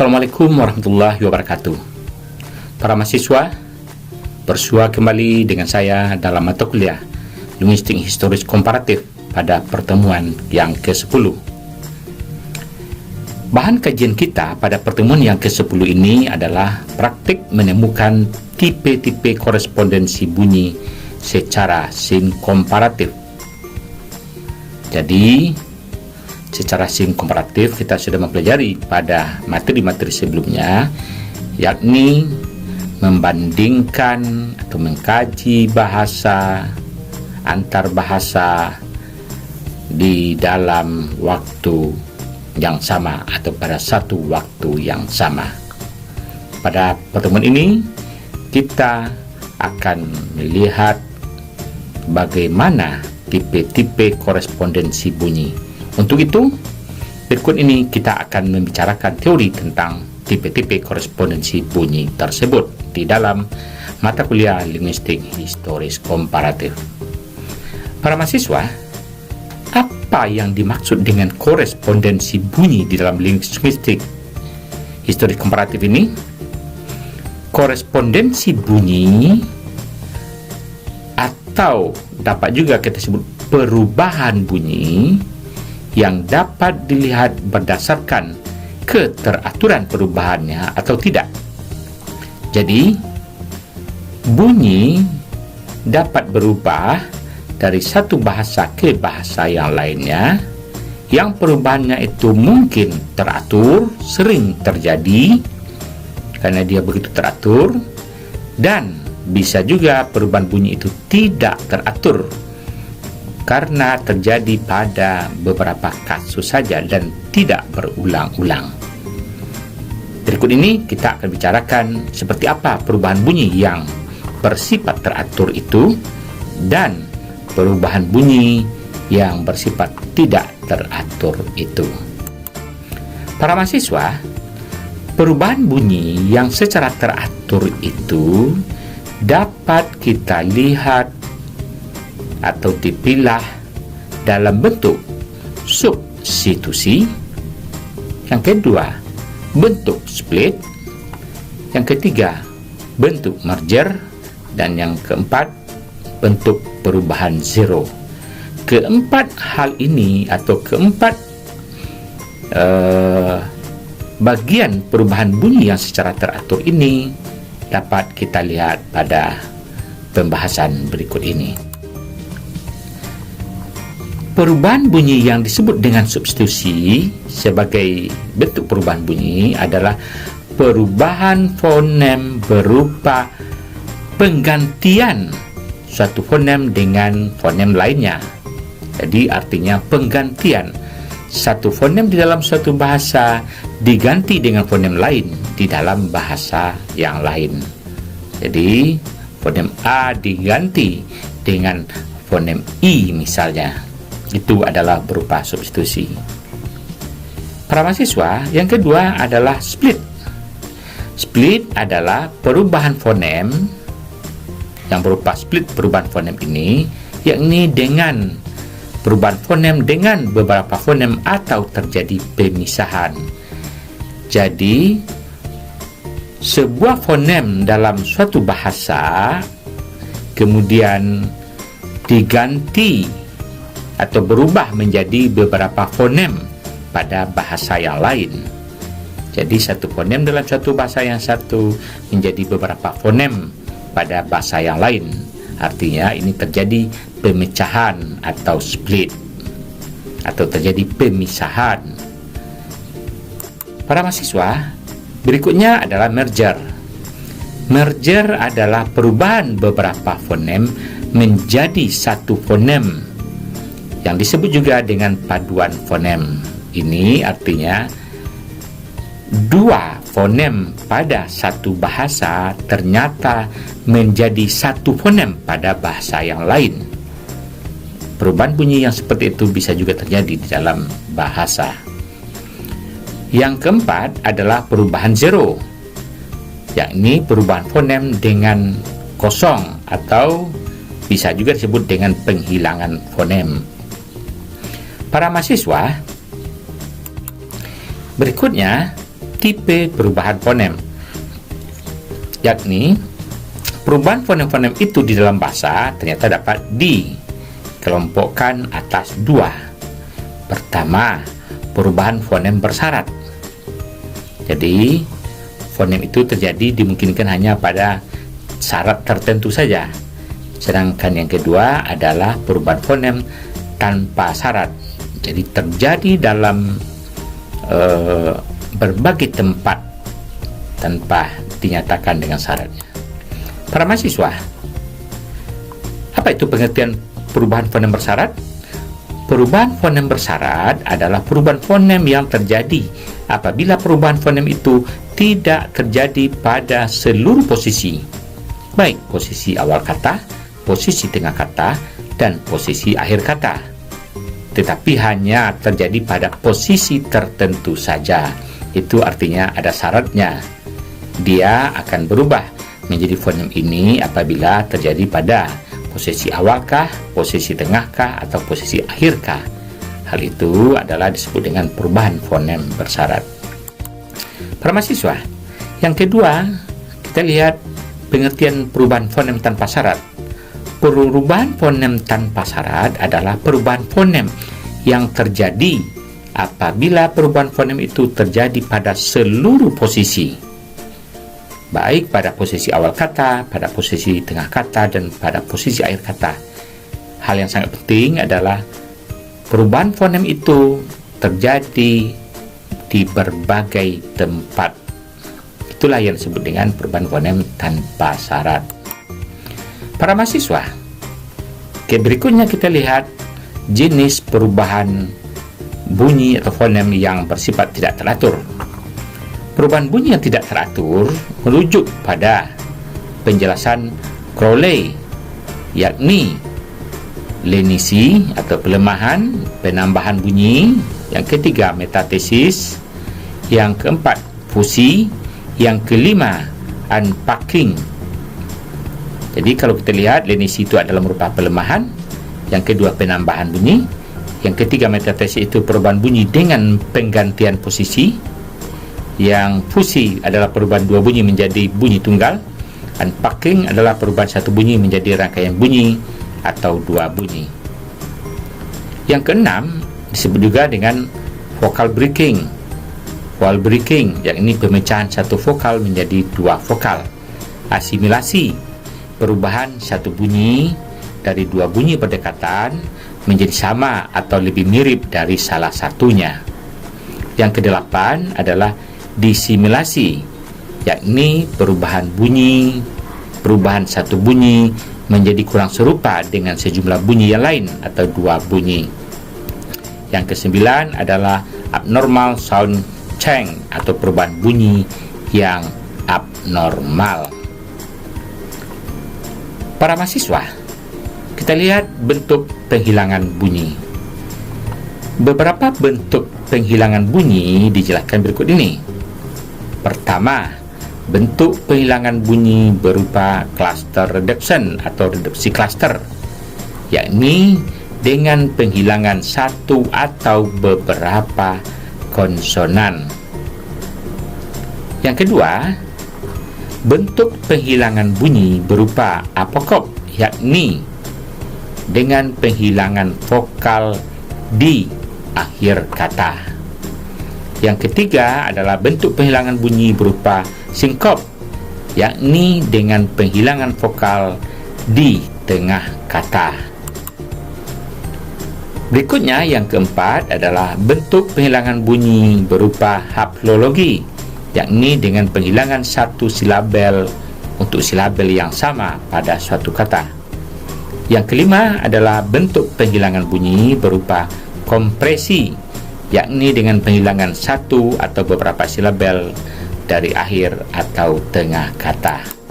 Assalamualaikum warahmatullahi wabarakatuh. Para mahasiswa, bersua kembali dengan saya dalam mata kuliah Linguistik Historis Komparatif pada pertemuan yang ke-10. Bahan kajian kita pada pertemuan yang ke-10 ini adalah praktik menemukan tipe-tipe korespondensi bunyi secara sin komparatif. Jadi, secara sin komparatif kita sudah mempelajari pada materi-materi sebelumnya, yakni membandingkan atau mengkaji bahasa antar bahasa di dalam waktu yang sama atau pada satu waktu yang sama. Pada pertemuan ini kita akan melihat bagaimana tipe-tipe korespondensi bunyi. Untuk itu, berikut ini kita akan membicarakan teori tentang tipe-tipe korespondensi bunyi tersebut di dalam mata kuliah Linguistik Historis Komparatif. Para mahasiswa, apa yang dimaksud dengan korespondensi bunyi di dalam linguistik historis komparatif ini? Korespondensi bunyi atau dapat juga kita sebut perubahan bunyi yang dapat dilihat berdasarkan keteraturan perubahannya atau tidak. Jadi, bunyi dapat berubah dari satu bahasa ke bahasa yang lainnya, yang perubahannya itu mungkin teratur, sering terjadi karena dia begitu teratur, dan bisa juga perubahan bunyi itu tidak teratur karena terjadi pada beberapa kasus saja dan tidak berulang-ulang. Berikut ini kita akan bicarakan seperti apa perubahan bunyi yang bersifat teratur itu dan perubahan bunyi yang bersifat tidak teratur itu. Para mahasiswa, perubahan bunyi yang secara teratur itu dapat kita lihat atau dipilah dalam bentuk substitusi, yang kedua bentuk split, yang ketiga bentuk merger, dan yang keempat bentuk perubahan zero. Keempat hal ini atau keempat bagian perubahan bunyi yang secara teratur ini dapat kita lihat pada pembahasan berikut ini. Perubahan bunyi yang disebut dengan substitusi sebagai bentuk perubahan bunyi adalah perubahan fonem berupa penggantian suatu fonem dengan fonem lainnya. Jadi artinya penggantian satu fonem di dalam suatu bahasa diganti dengan fonem lain di dalam bahasa yang lain. Jadi fonem A diganti dengan fonem I misalnya. Itu adalah berupa substitusi. Para mahasiswa, yang kedua adalah split. Split adalah perubahan fonem yang berupa split perubahan fonem ini, yakni dengan perubahan fonem dengan beberapa fonem atau terjadi pemisahan. Jadi, sebuah fonem dalam suatu bahasa kemudian diganti atau berubah menjadi beberapa fonem pada bahasa yang lain. Jadi satu fonem dalam satu bahasa yang satu menjadi beberapa fonem pada bahasa yang lain. Artinya ini terjadi pemecahan atau split atau terjadi pemisahan. Para mahasiswa, berikutnya adalah merger. Merger adalah perubahan beberapa fonem menjadi satu fonem yang disebut juga dengan paduan fonem. Ini artinya dua fonem pada satu bahasa ternyata menjadi satu fonem pada bahasa yang lain. Perubahan bunyi yang seperti itu bisa juga terjadi di dalam bahasa. Yang keempat adalah perubahan zero, yakni perubahan fonem dengan kosong atau bisa juga disebut dengan penghilangan fonem. Para mahasiswa, berikutnya tipe perubahan fonem, yakni perubahan fonem-fonem itu di dalam bahasa ternyata dapat dikelompokkan atas dua. Pertama, perubahan fonem bersyarat. Jadi, fonem itu terjadi dimungkinkan hanya pada syarat tertentu saja. Sedangkan yang kedua adalah perubahan fonem tanpa syarat. Jadi terjadi dalam berbagai tempat tanpa dinyatakan dengan syaratnya. Para mahasiswa, apa itu pengertian perubahan fonem bersyarat? Perubahan fonem bersyarat adalah perubahan fonem yang terjadi apabila perubahan fonem itu tidak terjadi pada seluruh posisi, baik posisi awal kata, posisi tengah kata, dan posisi akhir kata, tetapi hanya terjadi pada posisi tertentu saja. Itu artinya ada syaratnya. Dia akan berubah menjadi fonem ini apabila terjadi pada posisi awalkah, posisi tengahkah, atau posisi akhirkah. Hal itu adalah disebut dengan perubahan fonem bersyarat. Para mahasiswa, yang kedua, kita lihat pengertian perubahan fonem tanpa syarat. Perubahan fonem tanpa syarat adalah perubahan fonem yang terjadi apabila perubahan fonem itu terjadi pada seluruh posisi, baik pada posisi awal kata, pada posisi tengah kata, dan pada posisi akhir kata. Hal yang sangat penting adalah perubahan fonem itu terjadi di berbagai tempat. Itulah yang disebut dengan perubahan fonem tanpa syarat. Para mahasiswa, berikutnya kita lihat jenis perubahan bunyi atau fonem yang bersifat tidak teratur. Perubahan bunyi yang tidak teratur merujuk pada penjelasan Crowley, yakni lenisi atau pelemahan, penambahan bunyi, yang ketiga metathesis, yang keempat fusi, yang kelima unpacking. Jadi kalau kita lihat, lenisi itu adalah merupakan pelemahan, yang kedua penambahan bunyi, yang ketiga metathesis itu perubahan bunyi dengan penggantian posisi, yang fusi adalah perubahan dua bunyi menjadi bunyi tunggal, unpacking adalah perubahan satu bunyi menjadi rangkaian bunyi atau dua bunyi. Yang keenam disebut juga dengan vocal breaking. Vocal breaking, yakni pemecahan satu vokal menjadi dua vokal. Asimilasi, perubahan satu bunyi dari dua bunyi berdekatan menjadi sama atau lebih mirip dari salah satunya. Yang kedelapan adalah disimilasi, yakni perubahan satu bunyi menjadi kurang serupa dengan sejumlah bunyi yang lain atau dua bunyi. Yang kesembilan adalah abnormal sound change atau perubahan bunyi yang abnormal. Para mahasiswa, kita lihat bentuk penghilangan bunyi. Beberapa bentuk penghilangan bunyi dijelaskan berikut ini. Pertama, bentuk penghilangan bunyi berupa cluster reduction atau reduksi cluster, yakni dengan penghilangan satu atau beberapa konsonan. Yang kedua, bentuk penghilangan bunyi berupa apokop, yakni dengan penghilangan vokal di akhir kata. Yang ketiga adalah bentuk penghilangan bunyi berupa sinkop, yakni dengan penghilangan vokal di tengah kata. Berikutnya yang keempat adalah bentuk penghilangan bunyi berupa haplologi, yakni dengan penghilangan satu silabel untuk silabel yang sama pada suatu kata. Yang kelima adalah bentuk penghilangan bunyi berupa kompresi, yakni dengan penghilangan satu atau beberapa silabel dari akhir atau tengah kata.